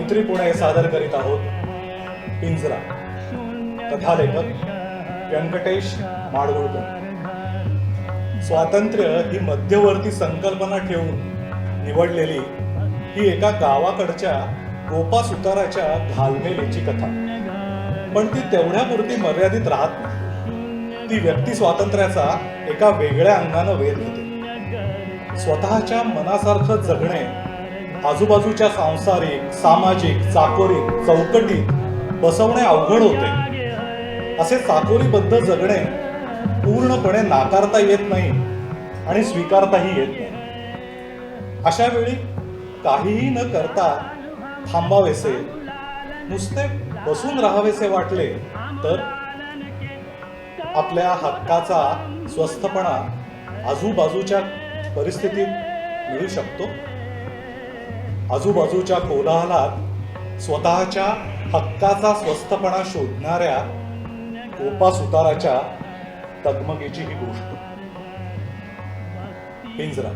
मैत्रीपुणे सादर करीत आहोत पिंजरा. कथालेखक व्यंकटेश माडगुळकर. स्वातंत्र्य ही मध्यवर्ती संकल्पना ठेवून निवडलेली ही एका गावाकडच्या गोपा सुताराच्या घालमेलीची कथा. पण ती तेवढ्यापुरती मर्यादित राहत नाही. ती व्यक्ती स्वातंत्र्याचा एका वेगळ्या अंगानं वेध घेते. स्वतःच्या मनासारखं जगणे आजूबाजूच्या सांसारिक, सामाजिक, चाकोरीत, चौकटीत बसवणे अवघड होते. असे चाकोरीबद्ध जगणे पूर्णपणे नाकारता येत नाही आणि स्वीकारताही येत नाही. अशा वेळी काहीही न करता थांबावेसे, नुसते बसून राहावेसे वाटले तर आपल्या हक्काचा स्वस्थपणा आजूबाजूच्या परिस्थितीत मिळू शकतो. आजूबाजूच्या कोलाहलात स्वतःच्या हक्काचा स्वस्थपणा शोधणाऱ्या गोपा सुताराच्या तगमगीची ही गोष्ट. पिंजरा.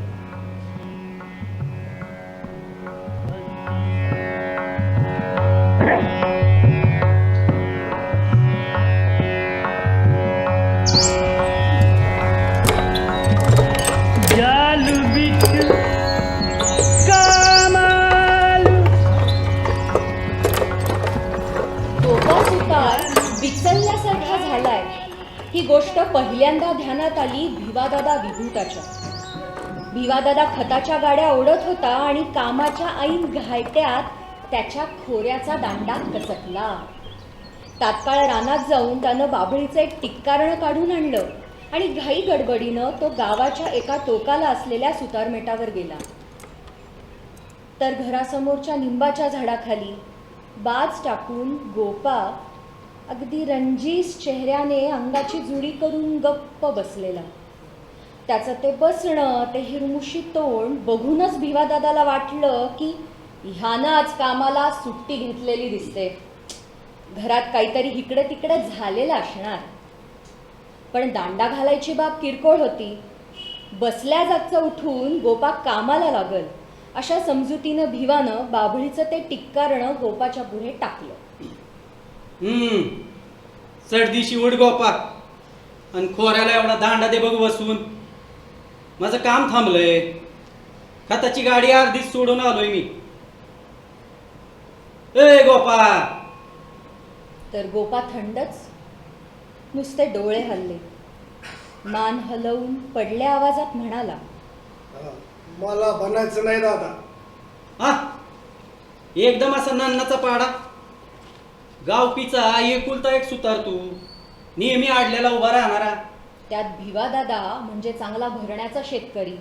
विचलल्यासारखा झालाय ही गोष्ट पहिल्यांदा ध्यानात आली भिवादादा विभूताच्या. भिवादादा खताच्या गाड्या ओढत होता आणि कामाच्या ऐन घायट्यात त्याच्या खोऱ्याचा दांडा कसकला. तात्काळ रानात जाऊन त्यानं बाभळीचं एक टिक्कारण काढून आणलं आणि घाई गडबडीनं तो गावाच्या एका टोकाला असलेल्या सुतारमेटावर गेला. तर घरासमोरच्या निंबाच्या झाडाखाली बाज टाकून गोपा अगदी रंजीस चेहऱ्याने अंगाची जुडी करून गप्प बसलेला. त्याचं ते बसणं, ते हिरमुशी तोंड बघूनच भिवादादाला वाटलं की ह्यानं आज कामाला सुट्टी घेतलेली दिसते. घरात काहीतरी इकडे तिकडे झालेलं असणार. पण दांडा घालायची बाब किरकोळ होती. बसल्या जागचं उठून गोपा कामाला लागल अशा समजुतीनं भिवानं बाभळीचं ते टिक्कारणं गोपाच्या पुढे टाकलं. चढदिशी उड गोपा आणि खोऱ्याला एवढा दांडा दे बघ बसून. माझं काम थांबलंय. खताची गाडी अर्धीच सोडून आलोय मी. ए गोपा. तर गोपा थंडच नुसते डोळे हलले, मान हलवून पडल्या आवाजात म्हणाला, मला बनायचं नाही दादा. हा एकदम असा नान्नाचा पाडा. गावकीचा एकुलता एक सुतार तू, नेहमी आडल्याला उभा राहणारा. त्यात भिवादादा म्हणजे चांगला भरण्याचा शेतकरी.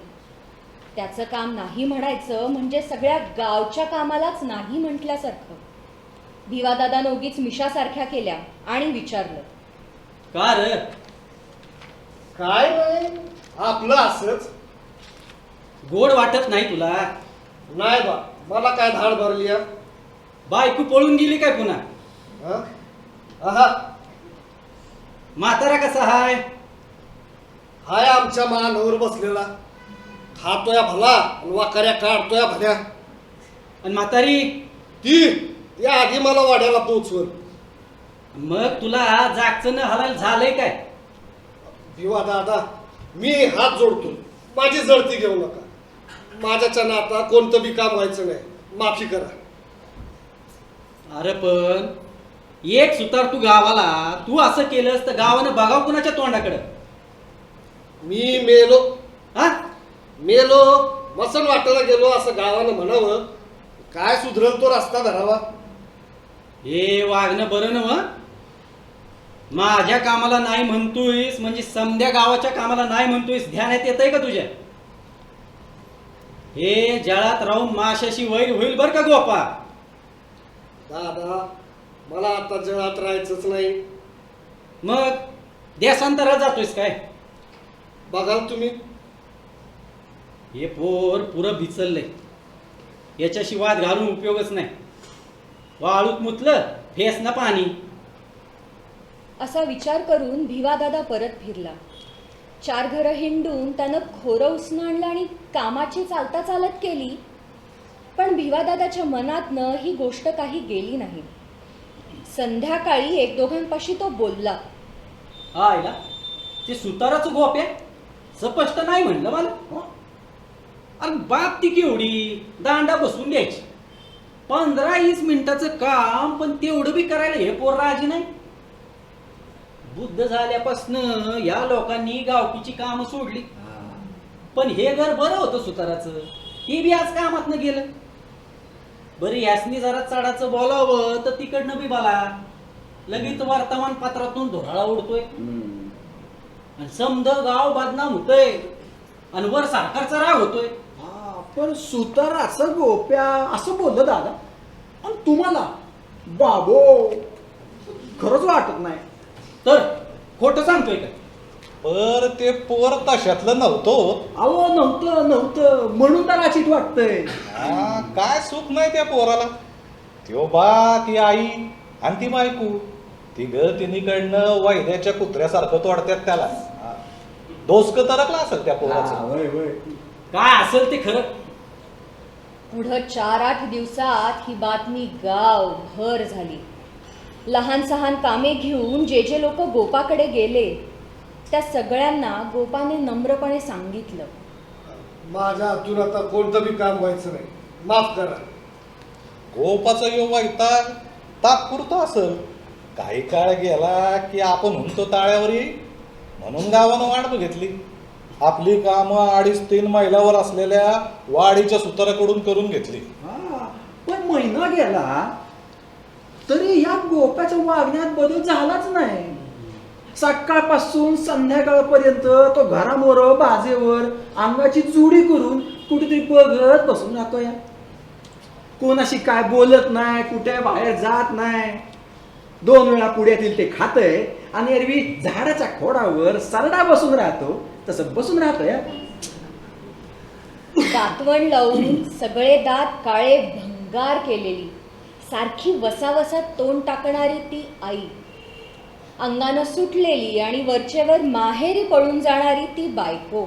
त्याचं काम नाही म्हणायचं म्हणजे सगळ्या गावच्या कामालाच नाही म्हटल्यासारखं. भिवादादानं उगीच मिशासारख्या केल्या आणि विचारलं, का रे? काय नाही, आपलं असंच. गोड वाटत नाही तुला? नाही बा, मला काय धाड भरली. बायको पळून गेली काय पुन्हा? म्हातारा कसा हाय? हाय आमच्या मानावर बसलेला, खातोया भला वाकऱ्या काढतोया भल्या. आणि म्हातारी ती आधी मला वाड्याला पोचवर. मग तुला जागचं न हलाल झालंय काय? भिवा दादा, मी हात जोडतो, माझी जळती घेऊ नका. माझ्याच्या आता कोणतं बी काम व्हायचं नाही, माफी करा. अरे पण एक सुतार तू गावाला, तू असं केलंस तर गावानं बघाव कुणाच्या तोंडाकडं? मी मेलो. हा मेलो मसन वाटायला गेलो असं गावानं म्हणावं. काय सुधरल तो रस्ता धरावा. हे वागणं बरं नव. माझ्या कामाला नाही म्हणतोयस म्हणजे समध्या गावाच्या कामाला नाही म्हणतोयस, ध्यानात येतंय का तुझ्या? हे जळात राहून माशाशी वैर होईल बर का गोपा. दादा, मला आता जळात राहायचंच नाही. मग देशांतराला जातोयस काय? बघाल तुम्ही. हे पोर पुरं भिचललंय. याच्याशी वाद घालून उपयोगच नाही. वाळूत मुतलं फेस ना पाणी. असा विचार करून भिवादादा परत फिरला. 4 घरं हिंडून त्यानं खोरं उसणं आणलं आणि कामाची चालता चालत केली. पण भिवादादाच्या मनातनं ही गोष्ट काही गेली नाही. संध्याकाळी एक दोघांपाशी तो बोलला. आईला ते सुताराचं गोप्या स्पष्ट नाही म्हणलं मला. अरे बाप ती केवढी दांडा बसून द्यायची. 15-20 मिनिटाचं काम, पण तेवढं बी करायला हे पोर राजी नाही. बुद्ध झाल्यापासनं या लोकांनी गावकीची कामं सोडली. पण हे घर बरं होतं सुताराचं, हे बी आज कामातनं गेलं. बरं यासनी जरा चढाचं बोलावं तर तिकडनं बी बोला, लगेच वर्तमानपत्रातून धोराळा उडतोय आणि समद गाव बदनाम होतोय आणि वर सरकारचा राग होतोय. पण सुतार असं गोप्या असं बोललं दादा, आणि तुम्हाला बाबो खरंच वाटत नाही तर खोटं सांगतोय का? पर ते पोर तशातलं नव्हतं. अहो नव्हतं म्हणून तर अचित वाटतंय. काय सुख नाही त्या पोराला. त्यो बा ती आई आणि ती बायको तिघ तिन्हीकडनं वायद्याच्या कुत्र्यासारखं तोडत्यात त्याला. डोसकं तरकला असेल त्या पोराचं. होय होय. काय असेल ते खरं. पुढं 4-8 दिवसात ही बातमी गावभर झाली. लहान सहान कामे घेऊन जे लोक गोपाकडे गेले त्या सगळ्यांना गोपाने नम्रपणे सांगितलं, माझ्या हातून आता कोणतं बी काम व्हायचं नाही, माफ करा. गोपाचा यो वैताग तात्पुरता असेल. काही काळ गेला की आपण म्हणतो ताळ्यावर येईल म्हणून गावानं वाट बघितली. आपली कामं 2.5-3 मैलावर असलेल्या वाडीच्या सुताराकडून करून घेतली. पण महिना गेला तरी या गोप्याच्या वागण्यात बदल झालाच नाही. सकाळपासून संध्याकाळपर्यंत तो घरामोर बाजेवर अंगाची जुडी करून कुठेतरी बघत बसून राहतो. या कोणाशी काय बोलत नाही, कुठे बाहेर जात नाही. 2 वेळा पुढ्यातील ते खातंय आणि एरवी झाडाच्या खोडावर सरडा बसून राहतो तसं बसून राहतोय. दातवण लावून सगळे दात काळे भंगार केलेली, सारखी वसावसात तोंड टाकणारी ती आई, अंगानं सुटलेली आणि वरचेवर माहेरी पळून जाणारी ती बायको,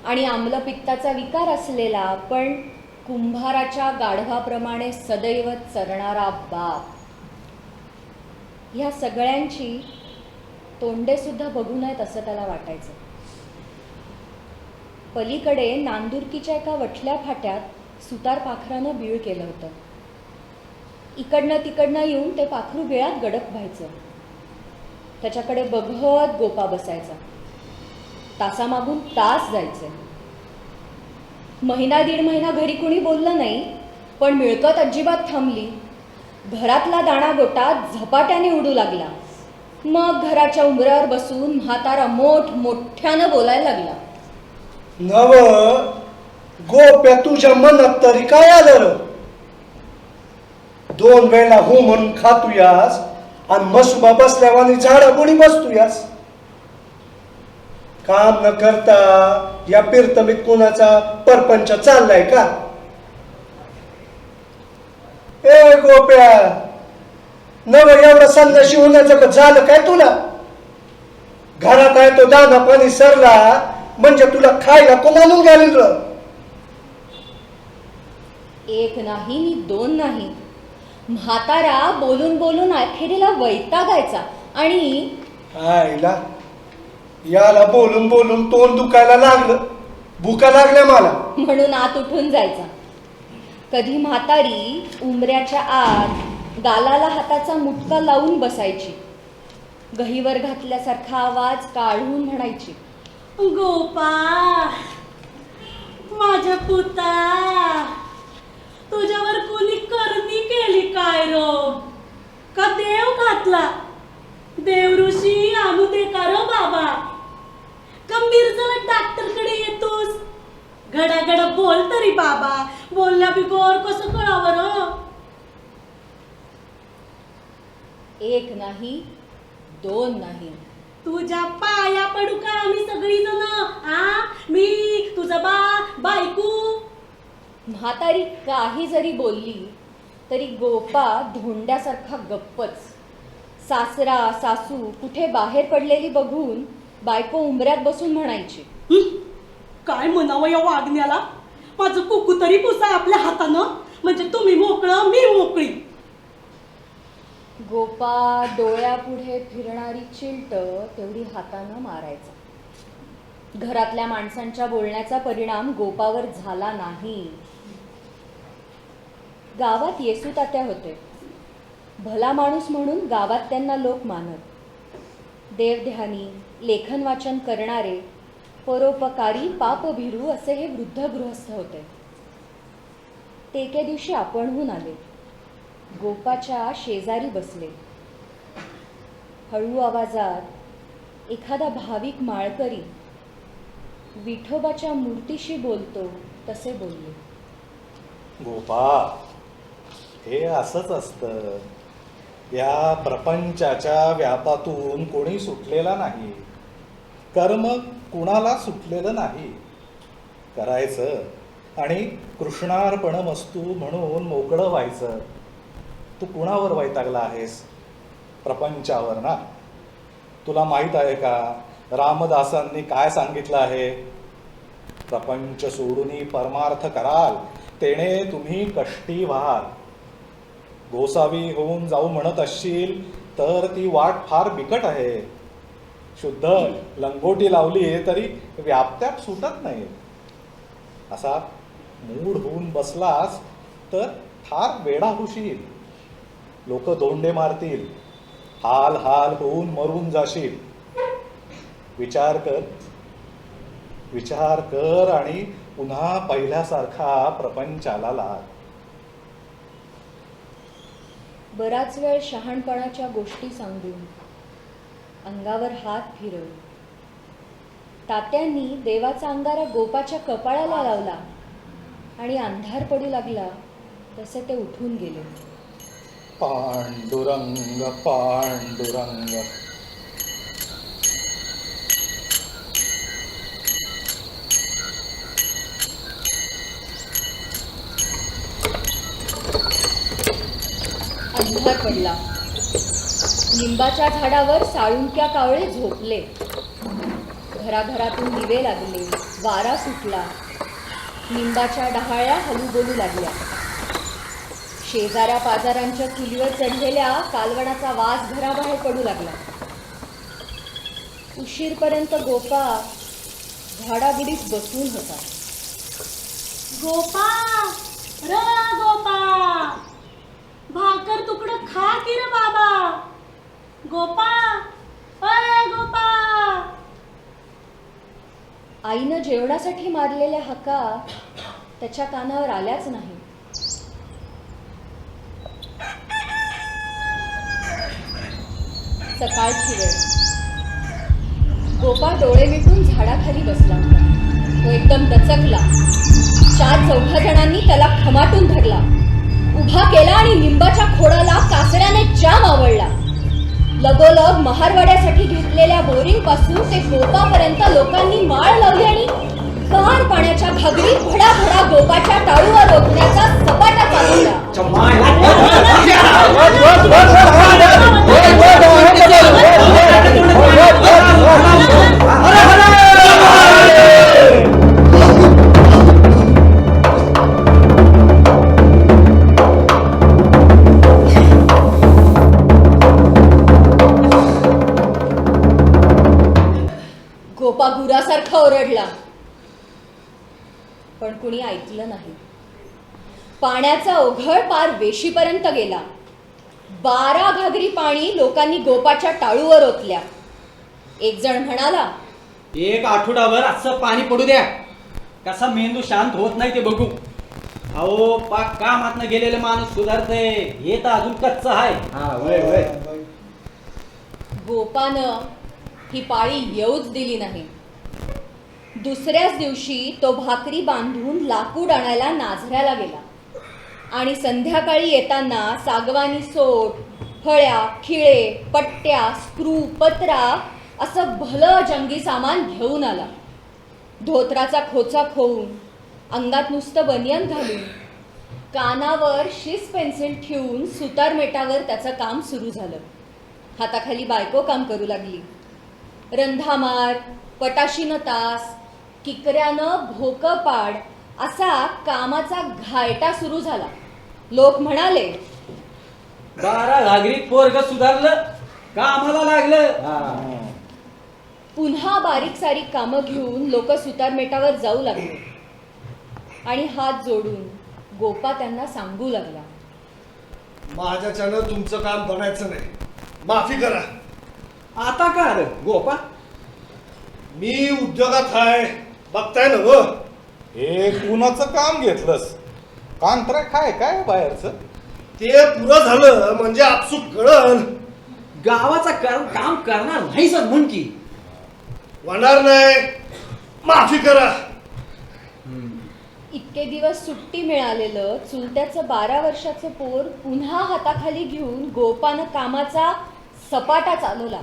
आणि आम्लपित्ताचा विकार असलेला पण कुंभाराच्या गाढवाप्रमाणे सदैव चरणारा बाप. ह्या सगळ्यांची तोंडे सुद्धा बघू नयेत असं त्याला वाटायचं. पलीकडे नांदुरकीच्या एका वठल्या फाट्यात सुतार पाखरानं बीळ केलं होतं. इकडनं तिकडनं येऊन ते पाखरू बिळात गडप व्हायचं. त्याच्याकडे बघत गोपा बसायचा. तासामागून तास जायचे. 1-1.5 महिना घरी कुणी बोललं नाही, पण मिळकत अजिबात थांबली. घरातला दाणा गोटा झपाट्याने उडू लागला. मग घराच्या उंबऱ्यावर बसून म्हातारा मोठ्यानं बोलायला लागला. नव गोप्या, तुझ्या मनात तरी काय आलं? 2 वेळा हो म्हणून खातुयास आणि मसुबा बसल्यावानी झाडाबुडी बसतुयास. काम न करता या पिरतमीत कोणाचा परपंच चाललाय का? ए गोप्या, नव एवढं संन्याशी होण्याचं झालं काय तुला? घरात आहे तो दाना पाणी सरला म्हणजे तुला खायला कोण आणून घालील? 1 नाही नि 2 नाही, म्हातारा बोलून बोलून अखेरीला वैतागायचा. आणि आईला याला बोलून बोलून तोंड दुखायला लागलं, भुका लागल्या मला म्हणून आत उठून जायचा. कधी म्हातारी उंबऱ्याच्या आत गालाला हाताचा मुटका लावून बसायची. गहीवर घातल्यासारखा आवाज काढून म्हणायची, गोपा, माझ्या पुता, तुझ्यावर कोणी करणी केली काय रो? का देव घातला? देव ऋषी आणू दे का रो बाबा? का मिरजला डॉक्टरकडे येतोस? घडाघडा बोल तरी बाबा, बोलल्या बिगोर कसं कळावं रो? 1 नाही 2 नाही, तुझ्या पाया पडू का आम्ही सगळी जण? मी तुझा बायको. म्हातारी काही जरी बोलली तरी गोपा धोंड्यासारखा गप्पच. सासरा सासू कुठे बाहेर पडलेली बघून बायको उंबऱ्यात बसून म्हणायची, काय म्हणावं या वागण्याला? माझं कुकू तरी पुसा आपल्या हातानं, म्हणजे तुम्ही मोकळं मी मोकळी. गोपा डोळ्यापुढे फिरणारी चिलट तेवढी हातानं मारायचा. घरातल्या माणसांच्या बोलण्याचा परिणाम गोपावर झाला नाही. गावात येसू तात्या होते. भला माणूस म्हणून गावात त्यांना लोक मानत. देवध्यानी लेखन वाचन करणारे, परोपकारी, पापभिरू असे हे वृद्ध गृहस्थ होते. ते एके दिवशी आपणहून आले. गोपाच्या शेजारी बसले. हळू आवाजात एखादा भाविक माळकरी विठोबाच्या मूर्तीशी बोलतो तसे बोलले. गोपा, हे असंच असतं. या प्रपंचाच्या व्यापातून कोणी सुटलेला नाही. कर्म कुणाला सुटलेलं नाही. करायचं आणि कृष्णार्पणमस्तू म्हणून मोकळं व्हायचं. तू कुणावर वैतागला आहेस? प्रपंचावर ना. तुला माहित आहे का रामदासांनी काय सांगितलं आहे? प्रपंच सोडून परमार्थ कराल तेणे तुम्ही कष्टी व्हाल. गोसावी होऊन जाऊ म्हणत असशील तर ती वाट फार बिकट आहे. शुद्ध लंगोटी लावली तरी व्याप्त्यात सुटत नाही. असा मूड होऊन बसलास तर फार वेडा होशील. लोक दोंडे मारतील. हाल हाल होऊन मरून जाशील. विचार कर आणि पुन्हा पहिल्यासारखा प्रपंचाला लाग. बराच वेळ शहाणपणाच्या गोष्टी सांगून अंगावर हात फिरवून तात्यांनी देवाचा अंगारा गोपाच्या कपाळाला लावला आणि अंधार पडू लागला तसे ते उठून गेले. पांडुरंग पांडुरंग. अंधार पडला. लिंबाच्या झाडावर साळुंक्या कावळे झोपले. घराघरातून दिवे लागले. वारा सुटला. लिंबाच्या डहाळ्या हलू बोलू लागल्या. शेजाऱ्या पाजारांच्या चुलीवर चढलेल्या कालवणाचा वास घराबाहेर पडू लागला. उशीरपर्यंत गोपा झाडाबुडीत बसून होता. गोपा र गोपा, भाकर तुकडं खा की रे बाबा. गोपा, अय गोपा. आईनं जेवणासाठी मारलेल्या हाका त्याच्या कानावर आल्याच नाही. सकाळची वेळ. गोपा डोळे मिटून झाडाखाली बसला. तो एकदम दचकला. 4-4 जणांनी त्याला खमाटून धरला, उभा केला आणि लिंबाच्या खोडाला कासऱ्याने जाम आवळला. लगोलग महारवाड्यासाठी घेतलेल्या बोरिंग पासून ते गोपापर्यंत लोकांनी माळ लावली आणि गार पाण्याच्या घागरीत भडाभडा गोपाच्या टाळूवर ओतण्याचा सपाटा चालवला. गोपा गुरासारखा ओरडला, पण कुणी ऐकलं नाही. पाण्याचा ओघळ पार वेशीपर्यंत गेला. 12 घागरी पाणी लोकांनी गोपाच्या टाळूवर ओतल्या. एक जण म्हणाला, एक आठवडाभर असं पाणी पडू द्या, कसा मेंदू शांत होत नाही ते बघू. अहो पाक कामातनं गेलेले माणूस सुधारते, हे तर अजून कच्च आहे. गोपानं ही पाळी येऊच दिली नाही. दुसऱ्याच दिवशी तो भाकरी बांधून लाकूड आणायला नाझऱ्याला गेला आणि संध्याकाळी येताना सागवानी सोट, फळ्या, खिळे, पट्ट्या, स्क्रू, पत्रा असं भलं जंगी सामान घेऊन आला. धोत्राचा खोचा खोवून, अंगात नुसतं बनियन घालून, कानावर शिस पेन्सिल ठेवून सुतारमेटावर त्याचं काम सुरू झालं. हाताखाली बायको काम करू लागली. रंधामार, पटाशीनं तास, किकऱ्यानं भोकं पाड, असा कामाचा घायटा सुरू झाला. लोक म्हणाले, 12 घागरीत पोरग सुधारलं, कामाला लागलं. पुन्हा बारीक सारीक कामं घेऊन लोक सुतारमेटावर जाऊ लागले. आणि हात जोडून गोपा त्यांना सांगू लागला, माझ्याच्यानं तुमचं काम बनायचं नाही, माफी करा. आता का रे गोपा? मी उद्योगात आहे, बघताय ना व. हे कुणाचं काम घेतलंस? कॉन्ट्रॅक्ट आहे काय बाहेरचं? ते पुरं झालं म्हणजे आपसूक कळण. गावाचा काम करणार नाही सर म्हण की. होणार नाही, माफी करा. इतके दिवस सुट्टी मिळालेलं चुलत्याचं 12 वर्षाचं पोर पुन्हा हाताखाली घेऊन गोपानं कामाचा सपाटा चालवला.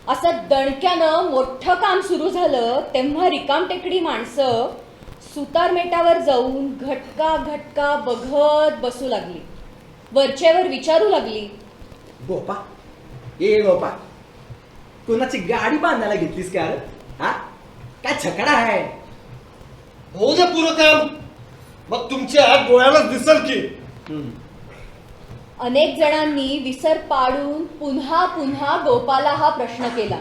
असं दणक्यानं मोठं काम सुरू झालं तेव्हा रिकामटेकडी माणसं सुतारमेटावर जाऊन घटका घटका बघत बसू लागली. वरचेवर विचारू लागली, गोपा ए गोपा, कोणाची गाडी बांधायला घेतलीस का रे? हा काय छकडा आहे? होऊ दे पुरं काम, मग तुमच्या डोळ्यालाच दिसल की. अनेक जणांनी विसर पाडून पुन्हा पुन्हा गोपाला हा प्रश्न केला,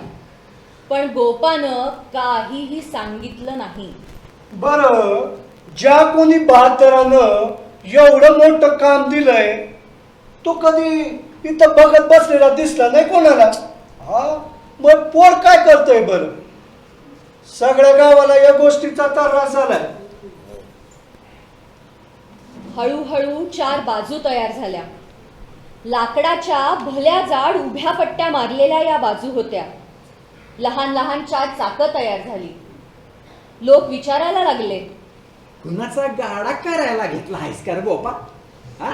पण गोपानं काहीही सांगितलं नाही. बर, ज्या कोणी बहादरानं एवढं मोठं काम दिलंय तो कधी इथं बघत बसलेला दिसला नाही कोणाला. हा मग पोर काय करतोय बर? सगळ्या गावाला या गोष्टीचा त्रास झालाय. हळूहळू 4 बाजू तयार झाल्या. लाकडाच्या भल्या जाड उभ्या पट्ट्या मारलेल्या या बाजू होत्या. लहान लहान 4 चाकं तयार झाली. लोक विचारायला लागले, कुणाचा गाडा करायला घेतला आहेस का रे गोपा? हा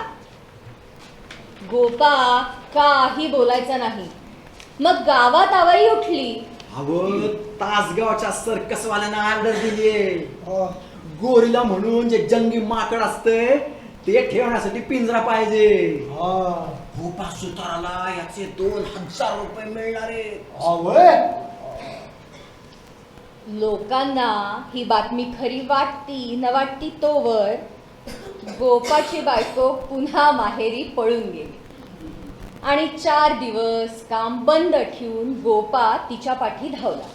गोपा काही बोलायचा नाही. मग गावात आवई उठली. अहो, तासगावच्या सर्कसवाल्यांना ऑर्डर दिलीये. गोरीला म्हणून जे जंगी माकड असते ते ठेवण्यासाठी पिंजरा पाहिजे. गोपा सुताराला याचे 2000 रुपये मिळणार आहेत. लोकांना ही बातमी खरी वाटती न वाटती तोवर गोपाची बायको पुन्हा माहेरी पळून गेली. आणि 4 दिवस काम बंद ठेवून गोपा तिच्या पाठी धावला.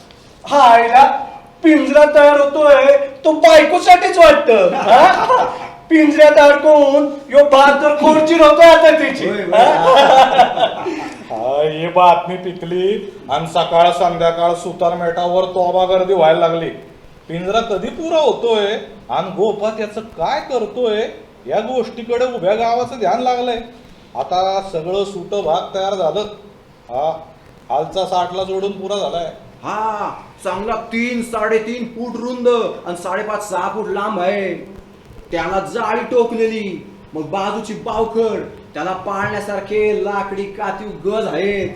हायला पिंजरा तयार होतोय तो बायकोसाठीच वाटत. पिंजऱ्यात अडकून यो बहादर खोरची होतोय आता तिची. ही बातमी पिकली आणि सकाळ संध्याकाळ सुतारमेटावर तोबा गर्दी व्हायला लागली. पिंजरा कधी पुरा होतोय आणि गोपा त्याचं काय करतोय या गोष्टीकडे उभ्या गावाचं ध्यान लागलंय. आता सगळं सुट भाग तयार झालं. हा हालचा 60ला जोडून पुरा झालाय. हा चांगला 3-3.5 फूट रुंद आणि 5.5-6 फूट लांब आहे. त्याला जाळी टोकलेली, मग बाजूची बावखड, त्याला पाळण्यासारखे लाकडी कातीव गज आहेत.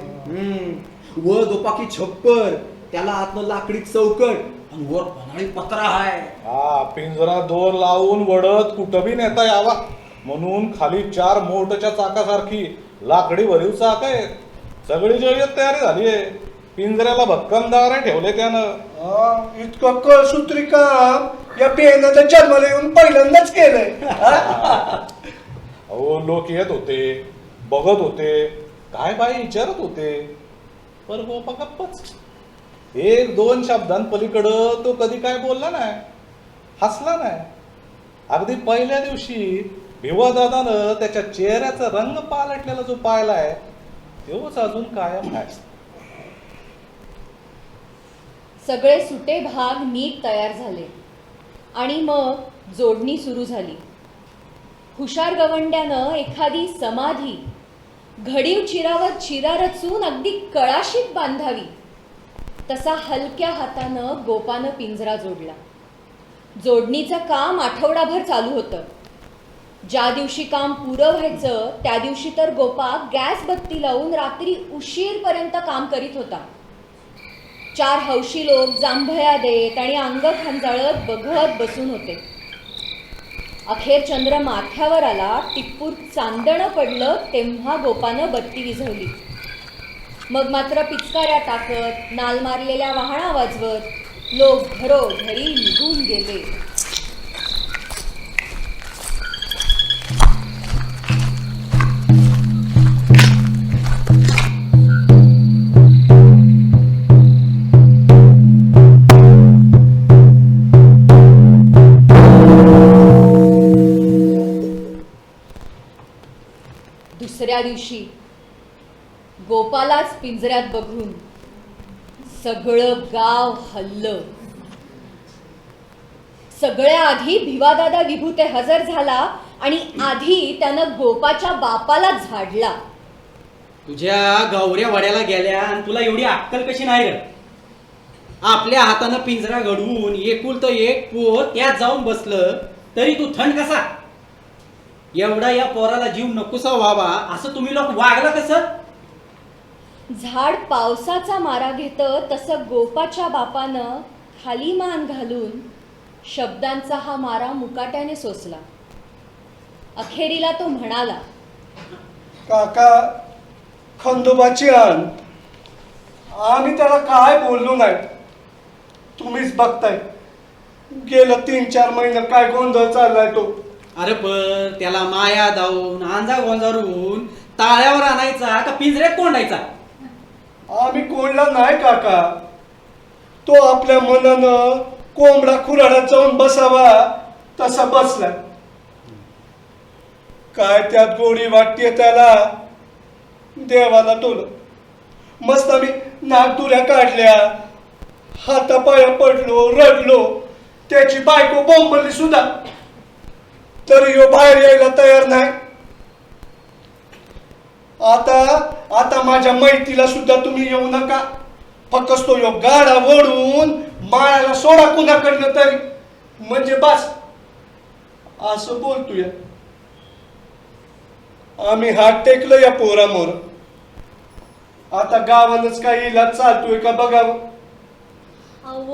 वर दोपाकी छप्पर, त्याला आतनं लाकडी चौकट आणि वर पन्हाळी पत्रा आहे. हा पिंजरा 2 लावून वडत कुठं बी नेता यावा म्हणून खाली 4 मोठच्या चाकासारखी लाकडी भरीव चाक आहे. सगळी जय्यत तयारी झाली आहे. पिंजऱ्याला भक्कमदार ठेवले त्यानं. इतकं कळसूत्री काम या बेनाचा जन्माला येऊन पहिल्यांदाच केलंय. अहो लोक येत होते, बघत होते, काय बाई विचारत होते, पर गोपा गप्पच. 1-2 शब्दांपलीकडं तो कधी काय बोलला नाही, हसला नाही. अगदी पहिल्या दिवशी भिवादादानं त्याच्या चेहऱ्याचा रंग पालटलेला जो पाहिलाय तोच अजून कायम आहे. सगळे सुटे भाग नीट तयार झाले आणि मग जोडणी सुरू झाली. हुशार गवंड्यानं एखादी समाधी घडीव चिरावर चिरा रचून अगदी कळाशीत बांधावी तसा हलक्या हातानं गोपानं पिंजरा जोडला. जोडणीचं काम आठवडाभर चालू होतं. ज्या दिवशी काम पुरं व्हायचं त्या दिवशी तर गोपा गॅस बत्ती लावून रात्री उशीरपर्यंत काम करीत होता. 4 हौशी लोक जांभया देत आणि अंग खंजाळत बघत बसून होते. अखेर चंद्र माथ्यावर आला, टिप्पूर चांदणं पडलं तेव्हा गोपानं बत्ती विझवली. मग मात्र पिचकाऱ्या टाकत, नाल मारलेल्या वाहणा वाजवत लोक घरोघरी निघून गेले. दुसऱ्या दिवशी गोपालाच पिंजऱ्यात बघून सगळं गाव हल्लं. सगळ्या आधी भिवादादा विभूते हजर झाला आणि आधी त्यानं गोपाच्या बापाला झाडला. तुझ्या गौऱ्या वड्याला गेल्या आणि तुला एवढी अक्कल कशी नाही रे? आपल्या हातानं पिंजरा घडवून एकुलतं एक पोत त्यात जाऊन बसलं तरी तू थंड कसा? एवढा या पोराला जीव नकोसा व्हावा असं तुम्ही लोक वागला कसं? झाड पावसाचा मारा घेतं तसं गोपाच्या बापानं खाली मान घालून शब्दांचा हा मारा मुकाट्याने सोसला. अखेरीला तो म्हणाला, काका खंडोबाची आण. आम्ही त्याला काय बोललो नाही, तुम्हीच बघताय. गेलं 3-4 महिने काय गोंधळ चाललाय तो. अरे पण त्याला माया दावून आंजा गोंजारून ताळ्यावर आणायचा का पिंजऱ्यात कोंडायचा? आम्ही कोणला नाही काका. तो आपल्या मनानं कोंबडा खुराडात जाऊन बसावा तसा बसलाय. काय त्यात गोडी वाटते त्याला. देवाला तोल मस्त आम्ही नागदुऱ्या काढल्या, हातापाया पडलो, रडलो. त्याची बायको बोंबलली सुद्धा, तरी ह्यो बाहेर यायला तयार नाही. आता माझ्या मैतीला सुद्धा तुम्ही येऊ नका. फक्त तो ह्यो गाडा ओढून माळ्याला सोडा कुणाकडनं तरी म्हणजे बस. असं बोलतोय. आम्ही हात टेकलो या पोरामोर. आता गावानच काही इलाज चालतोय का बघावं. अव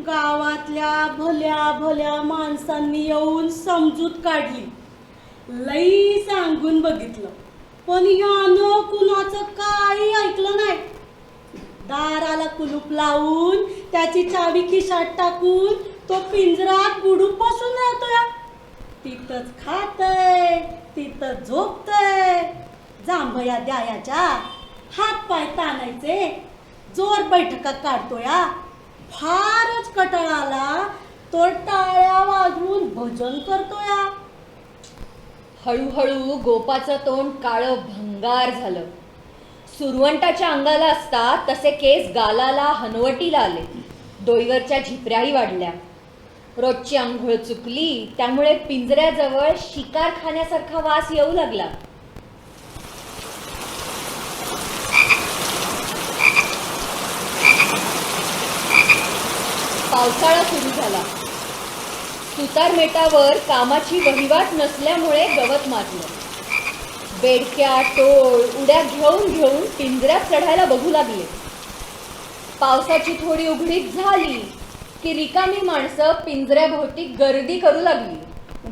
गावातल्या भल्या भल्या माणसांनी येऊन समजूत काढली, लई सांगून बघितलं, पण यानं कुणाचं काही ऐकलं नाही. दाराला कुलूप लावून त्याची चावी खिशात टाकून तो पिंजरात बुडून बसून राहतोय. तिथंच खातय, तिथं झोपतय. जांभया द्यायाच्या, हात पाय ताणायचे, जोर बैठका काढतोय. फारच कटाळा आला तो टाळ्या वाजवून भजन करतोय. हळूहळू गोपाचं तोंड काळं भंगार झालं. सुरवंटाच्या अंगाला असतात तसे केस गालाला हनवटीला आले. डोईवरच्या झिपऱ्याही वाढल्या. रोजची आंघोळ चुकली त्यामुळे पिंजऱ्याजवळ शिकार खाण्यासारखा वास येऊ लागला. पावसाळा सुरू झाला. सुतारमेटावर कामाची वहिवाट नसल्यामुळे गवत माजलं. बेडक्या, टोळ, उड्या घेऊन घेऊन पिंजऱ्यात चढायला बघू लागले. पावसाची थोडी उघडीक झाली की रिकामी माणसं पिंजऱ्याभोवती गर्दी करू लागली.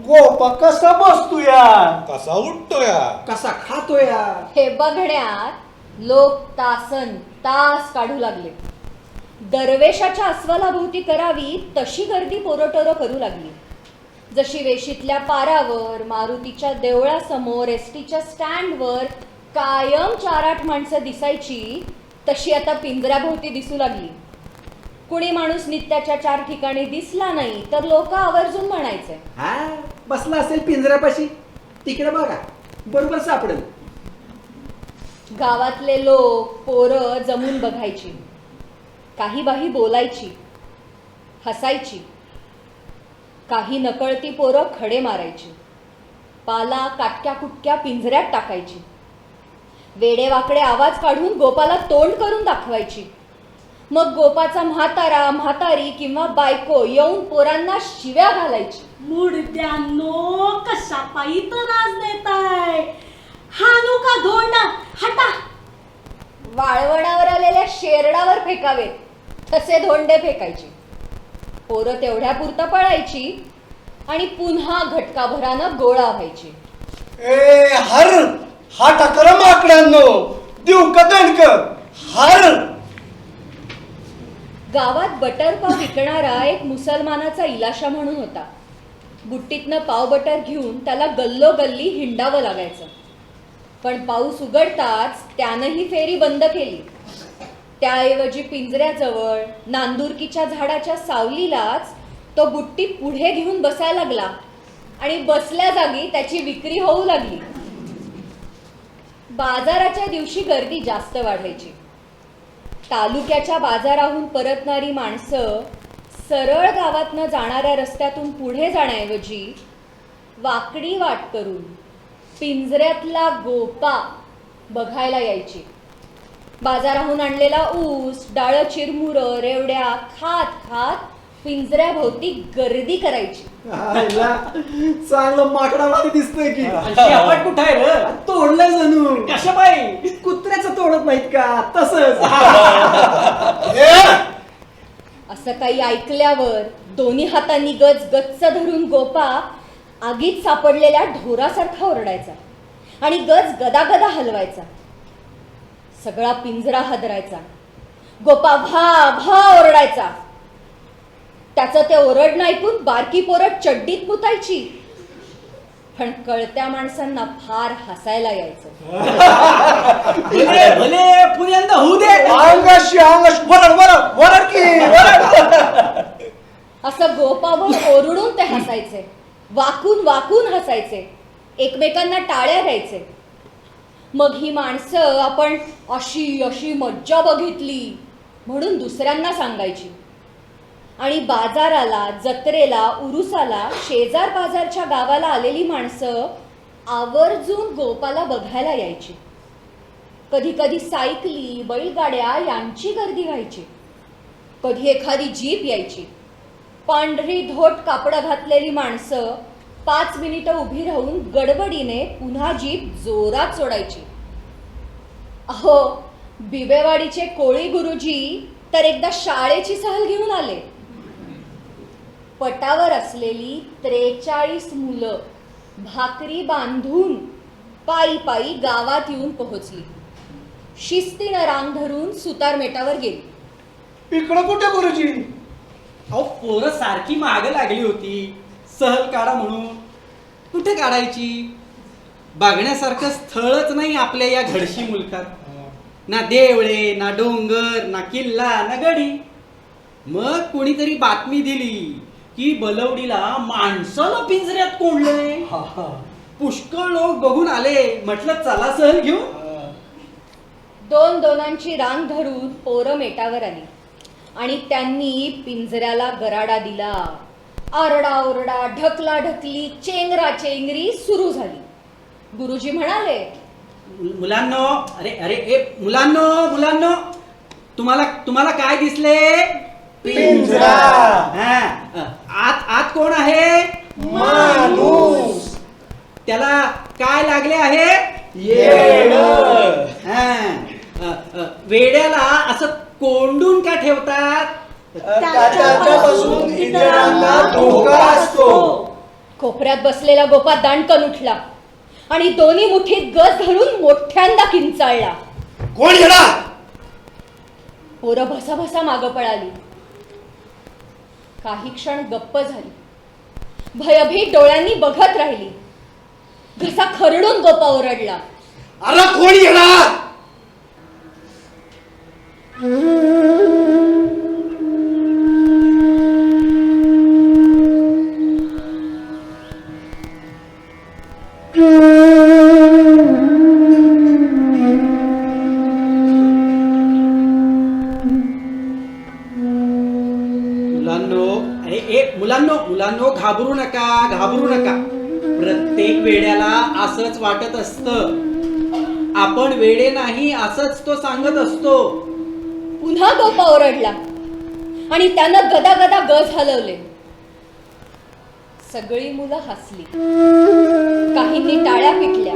गोपा कसा बसतोया, कसा उठतोया, कसा खातोया. हे बघण्यात लोक तासन तास काढू लागले. दरवेशाच्या अस्वलाभोवती करावी तशी गर्दी पोरोटोरो करू लागली. जशी वेशीतल्या पारावर, मारुतीच्या देवळासमोर, एसटीच्या स्टँडवर कायम 4-8 माणसं दिसायची तशी आता पिंजऱ्याभोवती दिसू लागली. कुणी माणूस नित्याच्या 4 ठिकाणी दिसला नाही तर लोक आवर्जून म्हणायचे, हा बसला असेल पिंजऱ्यापाशी, तिकडे बघा बरोबर सापडेल. गावातले लोक पोरं जमून बघायची. काही बाही बोलायची, हसायची. काही नकळती पोरं खडे मारायची. पाला काटक्या कुटक्या पिंजऱ्यात टाकायची. वेडेवाकडे आवाज काढून गोपाला तोंड करून दाखवायची. मग गोपाचा म्हातारा, म्हातारी किंवा बायको येऊन पोरांना शिव्या घालायची. मुडद्यांनो, कशा पायी त्रास देताय? हानू का धोंडा, हटा. वाळवणावर आलेल्या शेरडावर फेकावे तसे धोंडे फेकायचे. पोरं तेवढ्या पुरतं पळायची आणि पुन्हा घटकाभरानं गोळा व्हायची. ए हर हा टाकर माकडांनो, देऊ का दणक हर. गावात बटरपाव विकणारा एक मुसलमानाचा इलाशा म्हणून होता. बुट्टीतनं पाव बटर घेऊन त्याला गल्लोगल्ली हिंडावं लागायचं. पण पाऊस उघडताच त्यानं ही फेरी बंद केली. त्याऐवजी पिंजऱ्याजवळ नांदुरकीच्या झाडाच्या सावलीलाच तो बुट्टी पुढे घेऊन बसायला लागला आणि बसल्या जागी त्याची विक्री होऊ लागली. बाजाराच्या दिवशी गर्दी जास्त वाढायची. तालुक्याच्या बाजाराहून परतणारी माणसं सरळ गावातनं जाणाऱ्या रस्त्यातून पुढे जाण्याऐवजी वाकडी वाट करून पिंजऱ्यातला गोपा बघायला यायची. बाजाराहून आणलेला ऊस, डाळ, चिरमुरं, रेवड्या खात खात पिंजऱ्याभोवती गर्दी करायची. आईला चांगलं माकडावाणी दिसतंय की. शेपट कुठं आहे र? तोडलंय जणू. कशा बाई? कुत्र्याचं तोडत नाहीत का तसंच. असं काही ऐकल्यावर दोन्ही हातांनी गच्च धरून गोपा आगीत सापडलेल्या ढोरासारखा ओरडायचा आणि गदागदा हलवायचा. सगळा पिंजरा हादरायचा. गोपा भा भा ओरडायचा. त्याचं ते ओरडणं ऐकून बारकी पोरं चड्डीत मुतायची. पण कळत्या माणसांना फार हसायला यायचं. भले भले पुण्यांदा होऊ दे. अंगाशी अंगाश वरड की वरड. असं गोपावर ओरडून ते हसायचे. वाकून वाकून हसायचे. एकमेकांना टाळ्या द्यायचे. मग ही माणसं आपण अशी अशी मज्जा बघितली म्हणून दुसऱ्यांना सांगायची. आणि बाजाराला, जत्रेला, उरुसाला शेजार पाजारच्या गावाला आलेली माणसं आवर्जून गोपाला बघायला यायची. कधी कधी सायकली, बैलगाड्या यांची गर्दी व्हायची. कधी एखादी जीप यायची. पांढरी धोट कापडं घातलेली माणसं 5 मिनिटं उभी राहून गडबडीने पुन्हा जीप जोरात सोडायची. अहो, बिबेवाडीचे कोळी गुरुजी तर एकदा शाळेची सहल घेऊन आले. पटावर असलेली 43 मुलं भाकरी बांधून पायी पायी गावात येऊन पोहोचली. शिस्तीनं रांग धरून सुतारमेटावर गेली. इकडं कुठे गुरुजी? अहो पोरं सारखी माग लागली होती सहल काढा म्हणून. कुठे काढायची? बघण्यासारखं स्थळच नाही आपल्या या घडशी मुलकात. ना देवळे, ना डोंगर, ना किल्ला, ना गडी. मग कोणीतरी बातमी दिली की बलवडीला माणसाला पिंजऱ्यात कोंडलंय. पुष्कळ लोक बघून आले. म्हटलं चला सहल घेऊ. दोनांची रांग धरून पोरं मेटावर आली आणि त्यांनी पिंजऱ्याला गराडा दिला. आरडाओरडा, ढकला ढकली, चेंगरा चेंगरी सुरू झाली. गुरुजी म्हणाले, मुलांनो, अरे अरे ए मुलांनो तुम्हाला काय दिसले? पिंजरा. हा, आत कोण आहे? माणूस. त्याला काय लागले आहे? येडं. वेड्याला असं कोंडून का ठेवतात? त्याच्यापासून इतरांना धोका असतो. कोपऱ्यात बसलेला गोपा दांडकन उठला आणि दोन्ही मुठीत गज घालून मोठ्यांदा किंचाळला. कोण येडा? पोरं भसाभसा मागं पळाली. काही क्षण गप्प झाली. भयभीत डोळ्यांनी बघत राहिली. घसा खरडून गोपा ओरडला, अरे कोण येडा? मुलांनो घाबरू नका. प्रत्येक वेड्याला असंच वाटत असतं. आपण वेडे नाही असंच तो सांगत असतो. पुन्हा गोपा ओरडला आणि त्यानं गदागदा गज हलवले. सगळी मुलं हसली. काहींनी टाळ्या पिटल्या,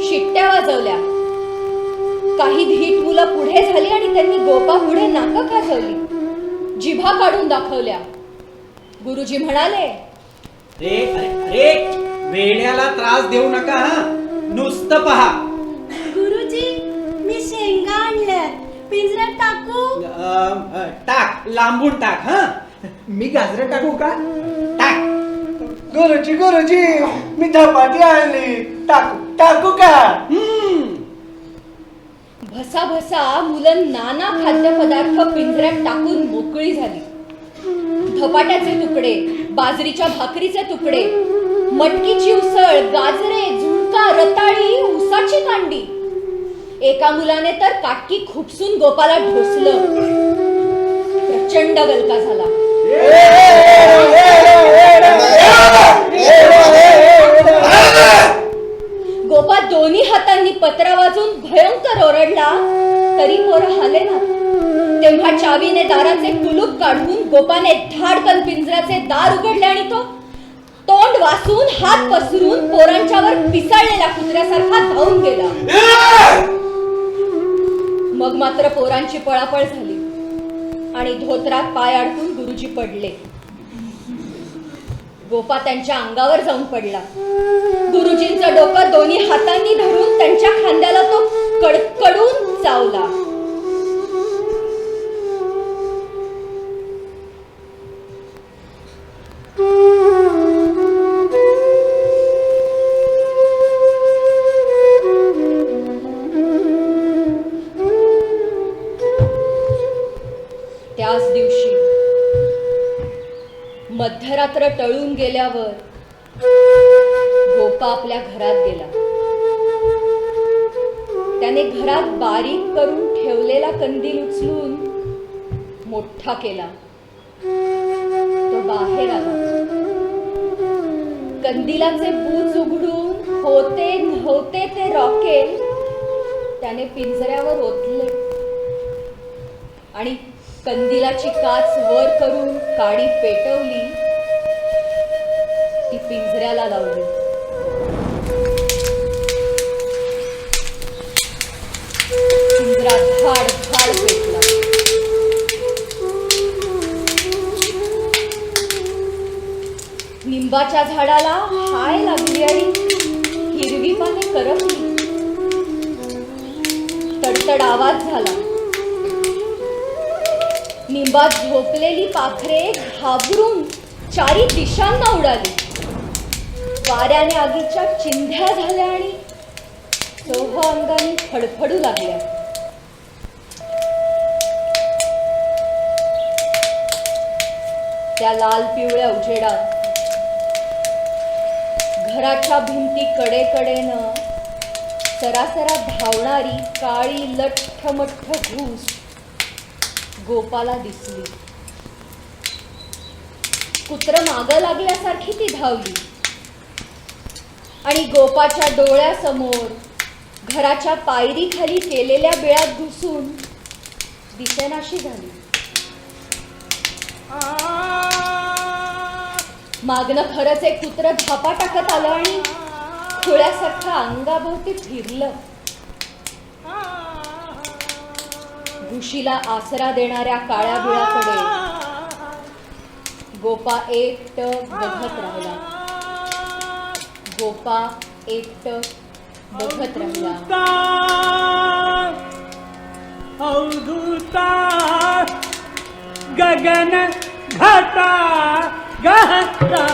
शिट्ट्या वाजवल्या. काही धीट मुलं पुढे झाली आणि त्यांनी गोपा पुढे नाकं खाजवली, जिभा काढून दाखवल्या. गुरुजी म्हणाले, अरे वेड्याला त्रास देऊ नका. नुसतं पहा. गुरुजी, मी शेंगा आणल्यात, पिंजऱ्यात टाकू? टाक, लांबून टाक. मी गाजरं टाकू का? टाक. गुरुजी मी धपाटी आणली, टाकू का? भसा मुलं नाना खाद्यपदार्थ पिंजऱ्यात टाकून मोकळी झाली. धपाट्याचे तुकडे, बाजरीच्या भाकरीचे तुकडे, मटकीची उसळ, गाजरे, झुणका, रताळी, ऊसाची कांडी एका मुलाने तर काटकी खुपसून गोपाला ढोसलं. प्रचंड गलका झाला. गोपा दोन्ही हातांनी पत्रा वाजून भयंकर ओरडला तरी पोरं हाले ना. तेव्हा चावीने दाराचे कुलूप काढून गोपाने धाडकन पिंजऱ्याचे दार उघडले आणि तो तोंड वासून हात पसरून पोरांच्यावर पिसाळलेल्या कुत्र्यासारखा धावून गेला. मग मात्र पोरांची पळापळ झाली आणि धोत्रात पाय अडकून गुरुजी पडले. गोपा त्यांच्या अंगावर जाऊन पडला. गुरुजींचं डोकं दोन्ही हातांनी धरून त्यांच्या खांद्याला तो कडकडून चावला. त्याच दिवशी मध्यरात्र टळून गेल्यावर गोपा आपल्या घरात गेला. त्याने घरात बारीक करून ठेवलेला कंदील उचलून मोठा केला. तो बाहेर आला. कंदिलाचे बूच उघडून होते नव्हते ते रॉकेल त्याने पिंजऱ्यावर ओतले आणि कंदिलाची काच वर करून काडी पेटवली. ती पिंजऱ्याला लावली. पिंजरा धाड धाड पेटला. निंबाच्या झाडाला हाय लागली आणि हिरवी पाने करपली. तडतड आवाज झाला. निंबात झोपलेली पाखरे घाबरून चारी दिशांना उडाली. वाऱ्याने आगीच्या चिंध्या झाल्या आणि चौह अंगाने फडफडू लागल्या. त्या लाल पिवळ्या उजेडात घराच्या भिंती कडेकडेनं सरासरा धावणारी काळी लठ्ठमठ्ठ घूस गोपाला दिसली. कुत्र मागं लागल्यासारखी ती धावली आणि गोपाच्या डोळ्यासमोर घराच्या पायरीखाली केलेल्या बिळात घुसून दिसेनाशी झाली. मागणं खरंच एक कुत्र धापा टाकत आलं आणि खुळ्यासारखं अंगाभोवती फिरलं. घुशीला आसरा देणाऱ्या काळ्या बिळाकडे गोपा एकटक बघत राहिला. गोपा एकटक बघत राहिला. अवधूता गगन घाटा घाटा